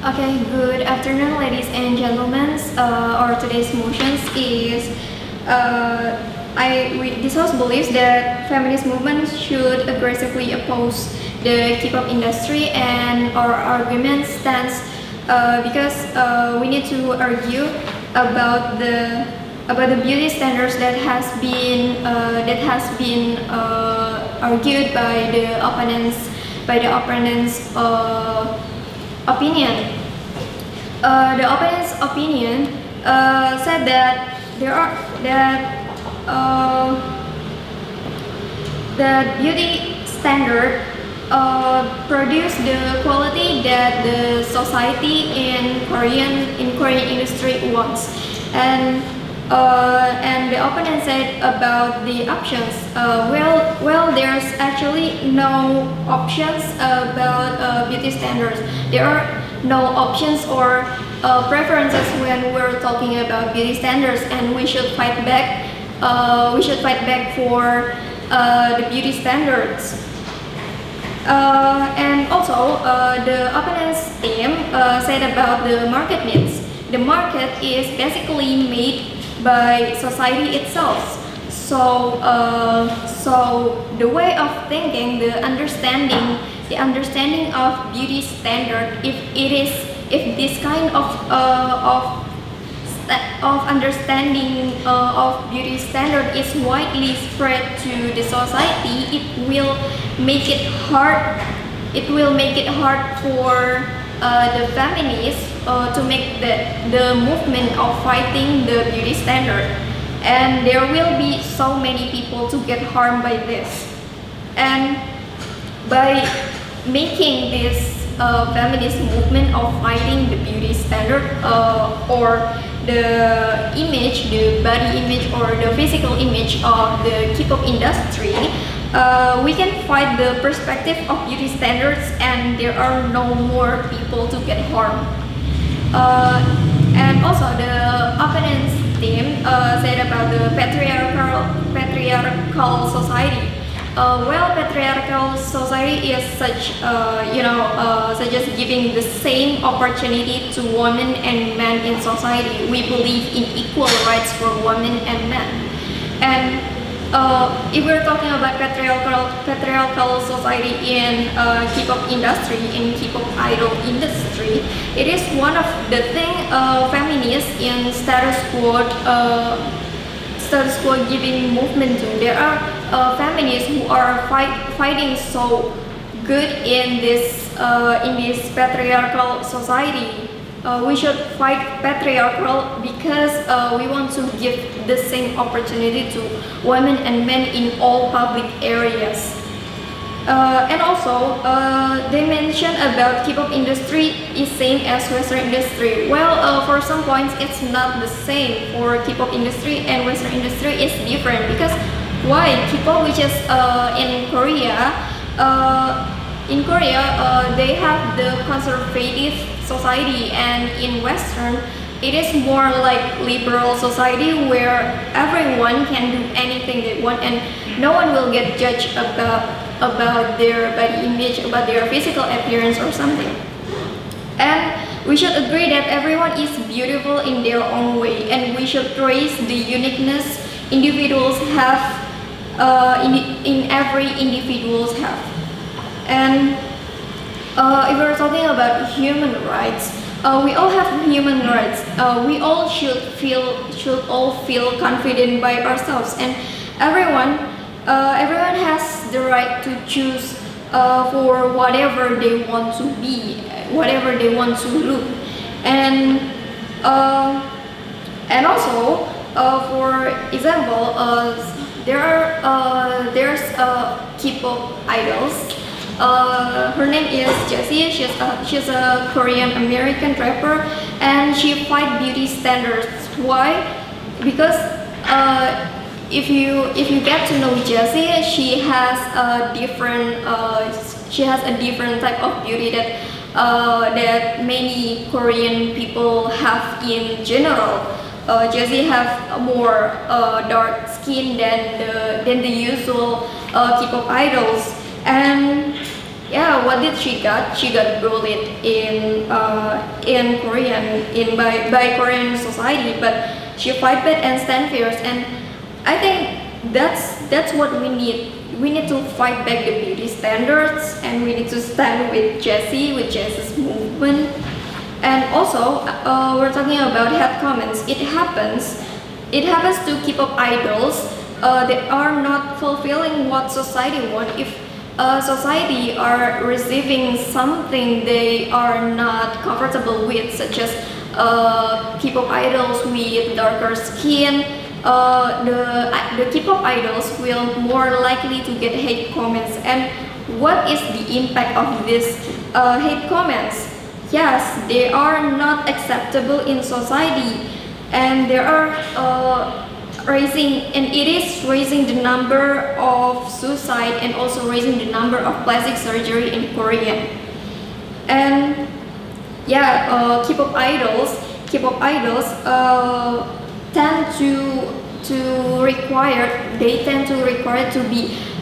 Okay, good afternoon, ladies and gentlemen. Our today's motions is this house believes that feminist movement should aggressively oppose the K-pop industry, and our argument stands because we need to argue about the beauty standards that has been argued by the opponents opinion. The opponent's opinion said that the beauty standard produce the quality that the society in Korean industry wants, and the opponent said about the options. Well, there's actually no options about beauty standards. There are no options or preferences when we're talking about beauty standards, and we should fight back. For the beauty standards. And also, the opponent's team said about the market needs. The market is basically made by society itself. So the way of thinking, the understanding of beauty standard, if this kind of understanding of beauty standard is widely spread to the society, it will make it hard. It will make it hard for the feminists to make the movement of fighting the beauty standard, and there will be so many people to get harmed by this. And by making this feminist movement of fighting the beauty standard or the image, the body image or the physical image of the K-pop industry, we can fight the perspective of beauty standards, and there are no more people to get harmed. And also the opponent's team said about the patriarchal society. Patriarchal society is such as giving the same opportunity to women and men in society. We believe in equal rights for women and men. And if we're talking about patriarchal society in K-pop industry, in K-pop idol industry, it is one of the thing feminists in status quo giving movement to. There are feminists who are fighting so good in this patriarchal society. We should fight patriarchal because we want to give the same opportunity to women and men in all public areas. And also, they mentioned about K-pop industry is same as Western industry. For some points, it's not the same. For K-pop industry and Western industry is different, because why? K-pop, which is in Korea, they have the conservative society, and in Western, it is more like liberal society where everyone can do anything they want, and no one will get judged about their body image, about their physical appearance or something. And we should agree that everyone is beautiful in their own way, and we should praise the uniqueness individuals have in every individuals have. And if we're talking about human rights, we all have human rights. We all should all feel confident by ourselves, and everyone has the right to choose for whatever they want to be, whatever they want to look. And also, for example, there's K-pop idols. Her name is Jessie. She's a Korean American rapper, and she fight beauty standards. Why? Because if you get to know Jessie, she has a different type of beauty that many Korean people have in general. Jessie have more dark skin than the usual K-pop idols, and yeah, what did she got? She got bullied in Korean by Korean society, but she fight back and stand fierce. And I think that's what we need. We need to fight back the beauty standards, and we need to stand with Jessie's movement. And also, we're talking about hate comments. It happens to K-pop idols. They are not fulfilling what society wants. If society are receiving something they are not comfortable with, such as K-pop idols with darker skin, the K-pop idols will more likely to get hate comments. And what is the impact of these hate comments? Yes, they are not acceptable in society, and they are it is raising the number of suicide and also raising the number of plastic surgery in Korea. And yeah, K-pop idols tend to require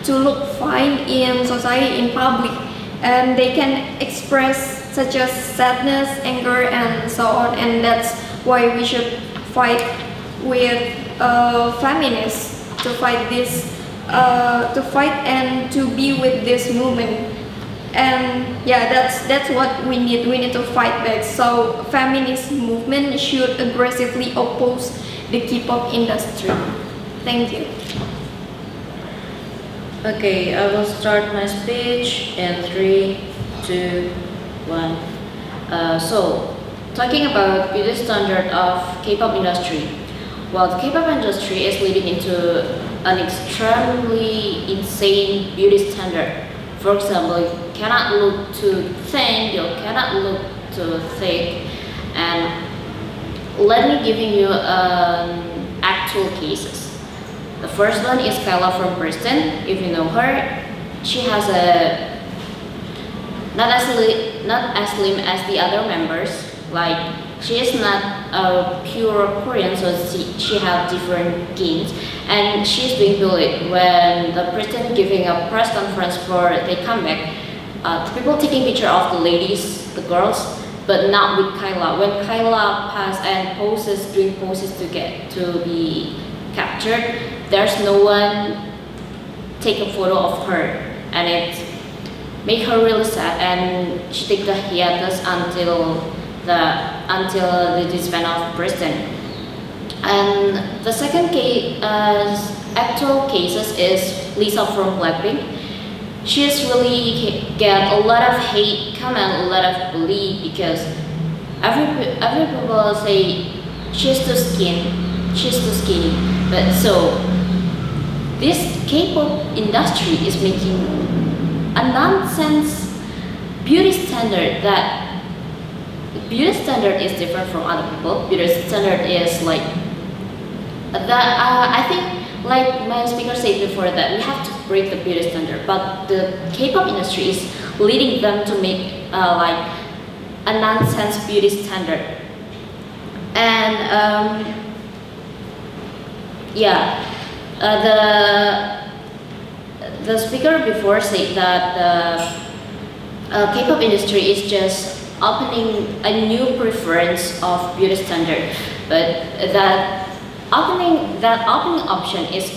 to look fine in society, in public, and they can express such as sadness, anger, and so on. And that's why we should fight with feminists to fight and to be with this movement. And yeah, that's what we need. We need to fight back. So feminist movement should aggressively oppose the K-pop industry. Thank you. Okay, I will start my speech in 3, 2, 1. So, talking about beauty standard of K-pop industry. Well, the K-pop industry is leading into an extremely insane beauty standard. For example, you cannot look too thin, you cannot look too thick. And let me giving you actual cases. The first one is Kyla from Brisbane. If you know her, she has a not as slim as the other members. Like, she is not a pure Korean, so she have different genes, and she's being bullied. When the president giving a press conference for the comeback, the people taking picture of the ladies, the girls, but not with Kyla. When Kyla pass and doing poses to be captured, there's no one take a photo of her, and it make her really sad, and she take the hiatus until the disband of Brisbane. And the second actual cases is Lisa from Blackpink. She's really get a lot of hate comment, a lot of bully, because every people say she's too skinny. But so this K-pop industry is making a nonsense beauty standard that beauty standard is different from other people. Beauty standard is like that. I think, like my speaker said before, that we have to break the beauty standard, but the K-pop industry is leading them to make like a nonsense beauty standard. And yeah, the speaker before said that the K-pop industry is just opening a new preference of beauty standard, but that opening option is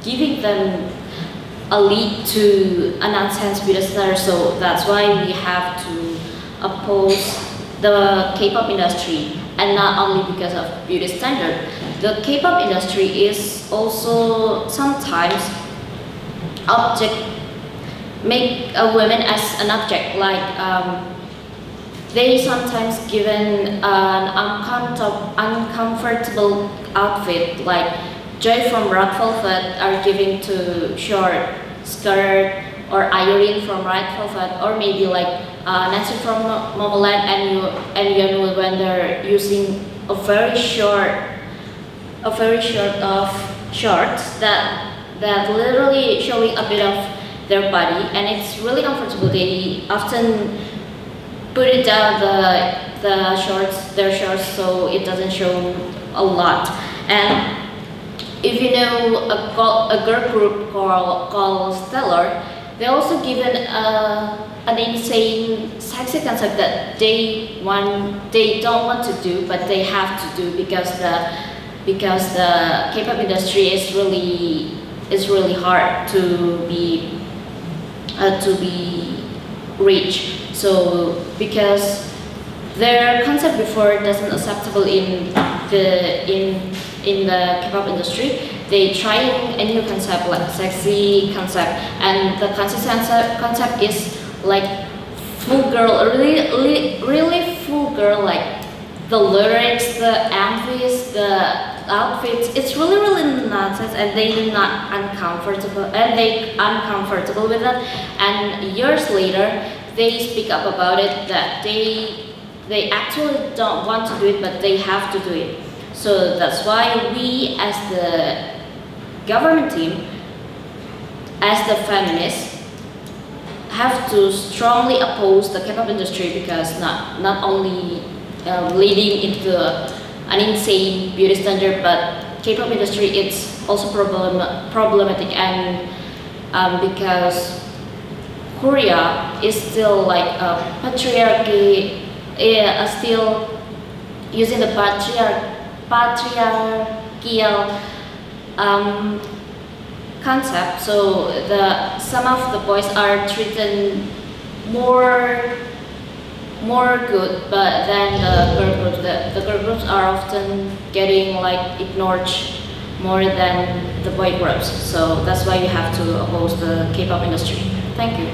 giving them a lead to a nonsense beauty standard. So that's why we have to oppose the K-pop industry, and not only because of beauty standard. The K-pop industry is also sometimes make a woman as an object, like they sometimes given an uncomfortable outfit, like Joy from Red Velvet are giving to short skirt, or Irene from Red Velvet, or maybe like Nancy from Momoland and Yeonwoo, when they're using a very short of shorts that literally showing a bit of their body, and it's really comfortable. They often put it down their shorts, so it doesn't show a lot. And if you know a girl group called Stellar, they also given an insane sexy concept that they don't want to do, but they have to do because the K-pop industry is really hard to be reached. So because their concept before doesn't acceptable in the K-pop industry, they trying a new concept like sexy concept, and the concept is like full girl, really full girl, like the lyrics, the MVs, the outfits. It's really nonsense, and they not uncomfortable, and they uncomfortable with that. And years later, they speak up about it that they actually don't want to do it, but they have to do it. So that's why we, as the government team, as the feminists, have to strongly oppose the K-pop industry, because not only leading into an insane beauty standard, but K-pop industry it's also problematic, and because Korea is still like a patriarchy, still using the patriarchal concept. So some of the boys are treated more good, but then the girl groups are often getting like ignored more than the boy groups. So that's why you have to oppose the K-pop industry. Thank you.